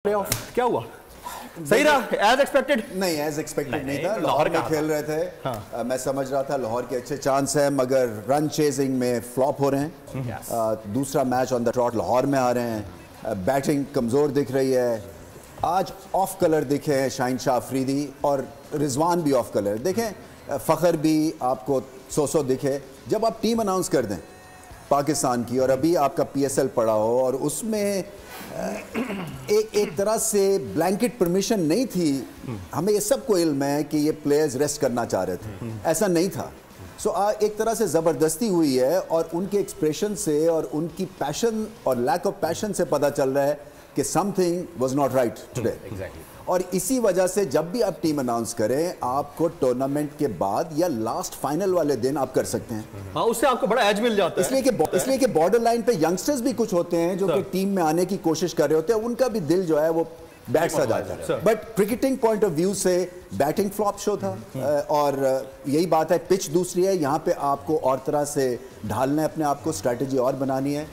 क्या हुआ? सही रहा एज एक्सपेक्टेड? नहीं, एज एक्सपेक्टेड नहीं था। लाहौर में खेल रहे थे। हाँ। मैं समझ रहा था लाहौर के अच्छे चांस है, मगर रन चेजिंग में फ्लॉप हो रहे हैं। दूसरा match on the trout Lahore में आ रहे हैं। बैटिंग कमज़ोर दिख रही है। आज ऑफ कलर दिखे हैं शाहीन शाह अफरीदी और रिजवान भी ऑफ कलर देखें, फ़खर भी आपको सो दिखे। जब आप टीम अनाउंस कर दें पाकिस्तान की और अभी आपका PSL पड़ा हो और उसमें एक तरह से ब्लैंकेट परमिशन नहीं थी, हमें ये सबको इल्म है कि ये प्लेयर्स रेस्ट करना चाह रहे थे, ऐसा नहीं था। सो एक तरह से ज़बरदस्ती हुई है और उनके एक्सप्रेशन से और उनकी पैशन और लैक ऑफ पैशन से पता चल रहा है कि something was not right today. और इसी वजह से जब भी आप टीम अनाउंस करें, आपको टूर्नामेंट के बाद या लास्ट फाइनल वाले दिन आप कर सकते हैं। हाँ, उससे आपको बड़ा एज मिल जाता है। इसलिए कि बॉर्डर लाइन पे यंगस्टर्स भी कुछ होते हैं जो कि टीम में आने की कोशिश कर रहे होते हैं, उनका भी दिल जो है वो बैट सा जाता है। But cricketing point of view से बैटिंग फ्लॉप शो था। और यही बात है, पिच दूसरी है, यहाँ पे आपको और तरह से ढालना है अपने आप को, स्ट्रेटेजी और बनानी है।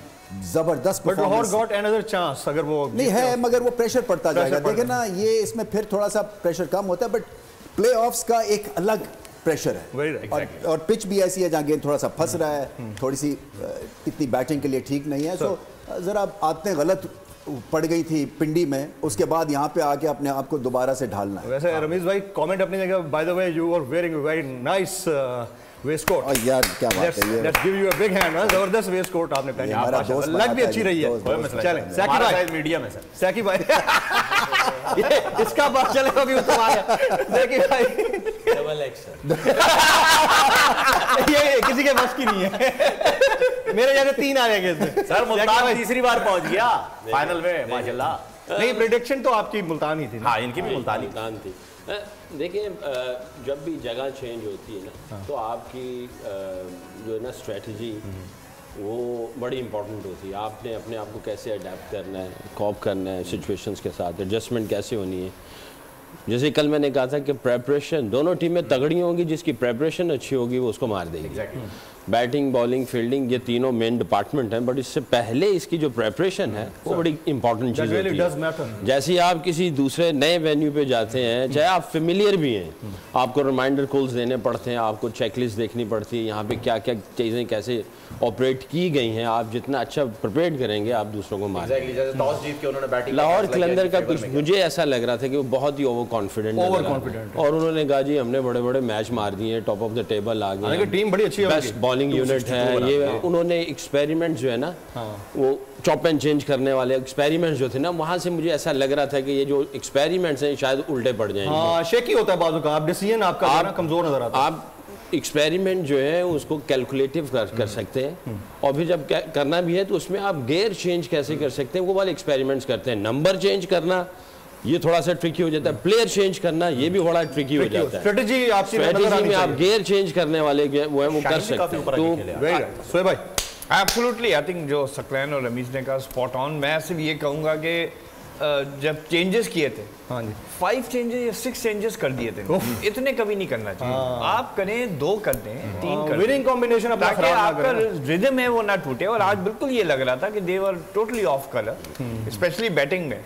जबरदस्त परफॉर्मेंस। गॉट अनदर चांस अगर वो नहीं है, मगर वो प्रेशर पड़ता जाएगा। देखें ना, ये इसमें फिर थोड़ा सा प्रेशर कम होता है, बट प्लेऑफ्स का एक अलग प्रेशर है। और पिच भी ऐसी है जहाँ गेंद थोड़ा सा फंस रहा है, थोड़ी सी इतनी बैटिंग के लिए ठीक नहीं है। सो जरा आदतें गलत पड़ गई थी पिंडी में, उसके बाद यहाँ पे आके अपने आप को दोबारा से ढालना है। वैसे रमीज भाई कमेंट अपनी जगह, by the way you are wearing very nice waistcoat. यार क्या बात है ये। Let's give you a big hand. जबरदस्त वेस्टकोट आपने पहनी है, लग भी अच्छी रही है। चलें सैकी भाई, मीडियम है सर। सैकी भाई इसका बात चलेगा भी तुम्हारा। सैकी भाई डबल एक्शन ये किसी के बस की नहीं है। मेरे जगह 3 आ जाएंगे इसमें। सर मुल्तान तीसरी बार पहुंच गया फाइनल में, माशाल्लाह। नहीं, प्रेडिक्शन तो आपकी मुल्तान ही थी। हाँ, इनकी भी मुल्तान थी। देखिए, जब भी जगह चेंज होती है ना, तो आपकी जो है ना स्ट्रेटजी वो बड़ी इंपॉर्टेंट होती है। आपने अपने आप को कैसे अडेप्ट करना है, कॉप करना है सिचुएशंस के साथ, एडजस्टमेंट कैसे होनी है। जैसे कल मैंने कहा था कि प्रेपरेशन, दोनों टीमें तगड़ी होंगी, जिसकी प्रेपरेशन अच्छी होगी वो उसको मार देगी। बैटिंग, बॉलिंग, फील्डिंग, ये तीनों मेन डिपार्टमेंट हैं, बट इससे पहले इसकी जो प्रेपरेशन है वो बड़ी इंपॉर्टेंट चीज़ होती है। जैसे आप किसी दूसरे नए वेन्यू पे जाते हैं, चाहे आप फेमिलियर भी हैं, आपको रिमाइंडर कॉल्स देने पड़ते हैं, आपको चेकलिस्ट देखनी पड़ती है, यहाँ पे क्या क्या चीज़ें कैसे ऑपरेट की गई हैं। आप जितना अच्छा प्रिपेयर करेंगे, आप दूसरों को मार देंगे। लाहौर कलंदर का कुछ मुझे ऐसा लग रहा था कि वो बहुत ही ओवर कॉन्फिडेंट, और उन्होंने कहा जी हमने बड़े बड़े मैच मार दिए, टॉप ऑफ द टेबल आ गए, टीम बड़ी अच्छी है, बॉलिंग यूनिट है। ये उन्होंने एक्सपेरिमेंट जो है ना, वो चॉप एंड चेंज करने वाले एक्सपेरिमेंट्स जो थे ना, वहां से मुझे ऐसा लग रहा था कि ये जो एक्सपेरिमेंट्स हैं शायद उल्टे पड़ जाएंगे। शेकी होता है बाजू का, आप डिसीजन आपका कमजोर नजर आता है। आप एक्सपेरिमेंट जो है उसको कैलकुलेटिव कर सकते हैं, और फिर जब करना भी है तो उसमें आप गेयर चेंज कैसे कर सकते हैं, वो वाले एक्सपेरिमेंट्स करते हैं। नंबर चेंज करना ये थोड़ा सा ट्रिकी हो जाता है, प्लेयर चेंज करना ये भी बड़ा ट्रिकी हो जाता है। स्ट्रेटजी में आप गेयर चेंज करने वाले वो है वो कर सकते हैं। तो सोए भाई एब्सोल्युटली, आई थिंक जो सकलैन और रमीज ने कहा स्पॉट ऑन। मैं सिर्फ ये कहूँगा कि जब चेंजेस किए थे, हाँ जी, 5 चेंजेस या 6 चेंजेस कर दिए थे, इतने कभी नहीं करना चाहिए। आप करें 2 कर दें, 3 कर, विनिंग कॉम्बिनेशन अपना ताकि आपका रिदम है वो ना टूटे। और आज बिल्कुल ये लग रहा था कि they were totally off colour, especially batting में।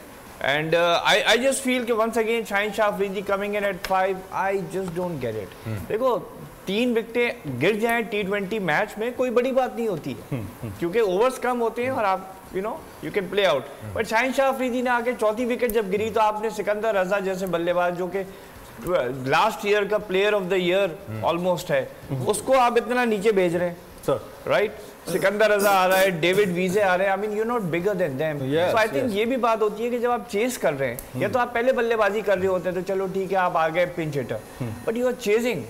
And I just feel कि once again Shaheen Shah Afridi coming in at 5, I just don't get it. देखो, 3 विकेटें गिर जाएं T20 मैच में कोई बड़ी बात नहीं होती है, क्योंकि ओवर्स कम होते हैं और आप you can play out. But Shaheen Shah Afridi ने आके 4थी विकेट जब गिरी तो आपने सिकंदर रजा जैसे बल्लेबाज, जो कि लास्ट ईयर का player of the year almost है, उसको आप इतना नीचे भेज रहे हैं, राइट? सिकंदर रजा आ रहा है, डेविड वीजे आ रहे हैं। I mean you not bigger than them. So I think ये भी बात होती है कि जब आप चेस कर रहे हैं, या तो आप पहले बल्लेबाजी कर रहे होते हैं तो चलो ठीक है आप आ गए pinch hitter, but you are chasing,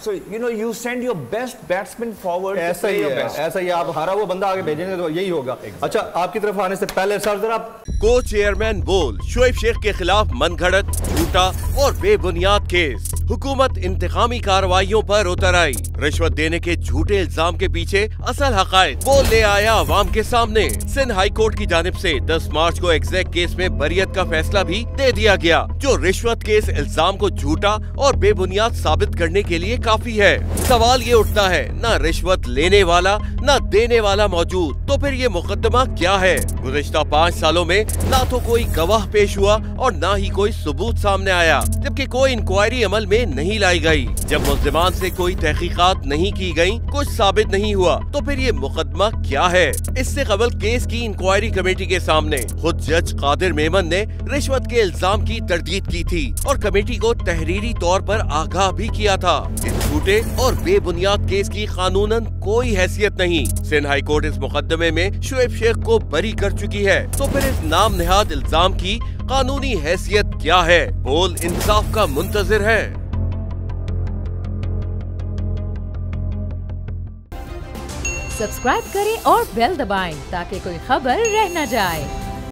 so you send your best batsman forward. ऐसा ही है, ऐसा ही। आप हारा हुआ बंदा आगे भेजेंगे तो यही होगा। अच्छा, आपकी तरफ आने से पहले सर जरा को चेयरमैन बोल शोएब शेख के खिलाफ मनगढ़ंत, झूठा और बेबुनियाद केस। हुकूमत इंतकामी कार्रवाइयों पर उतर आई। रिश्वत देने के झूठे इल्जाम के पीछे असल हकायक वो ले आया अवाम के सामने। सिंध हाई कोर्ट की जानिब से 10 मार्च को एग्जैक्ट केस में बरियत का फैसला भी दे दिया गया, जो रिश्वत के इस इल्जाम को झूठा और बेबुनियाद साबित करने के लिए काफी है। सवाल ये उठता है, न रिश्वत लेने वाला न देने वाला मौजूद, तो फिर ये मुकदमा क्या है? गुज़िश्ता 5 सालों में ना तो कोई गवाह पेश हुआ और ना ही कोई सबूत सामने आया, जबकि कोई इंक्वायरी अमल में नहीं लाई गई। जब मुल्ज़िमान से कोई तहकीकात नहीं की गई, कुछ साबित नहीं हुआ, तो फिर ये मुकदमा क्या है? इससे कबल केस की इंक्वायरी कमेटी के सामने खुद जज कादिर मेमन ने रिश्वत के इल्जाम की तरदीद की थी और कमेटी को तहरीरी तौर पर आगाह भी किया था। इस झूठे और बेबुनियाद केस की कानूनन कोई हैसियत नहीं। सिंध हाई कोर्ट इस मुकदमे में शुएब शेख को बरी कर चुकी है, तो फिर इस नाम नेहाद इल्जाम की कानूनी हैसियत क्या है? बोल इंसाफ का मुंतजिर है। सब्सक्राइब करें और बेल दबाएं ताकि कोई खबर रह न जाए।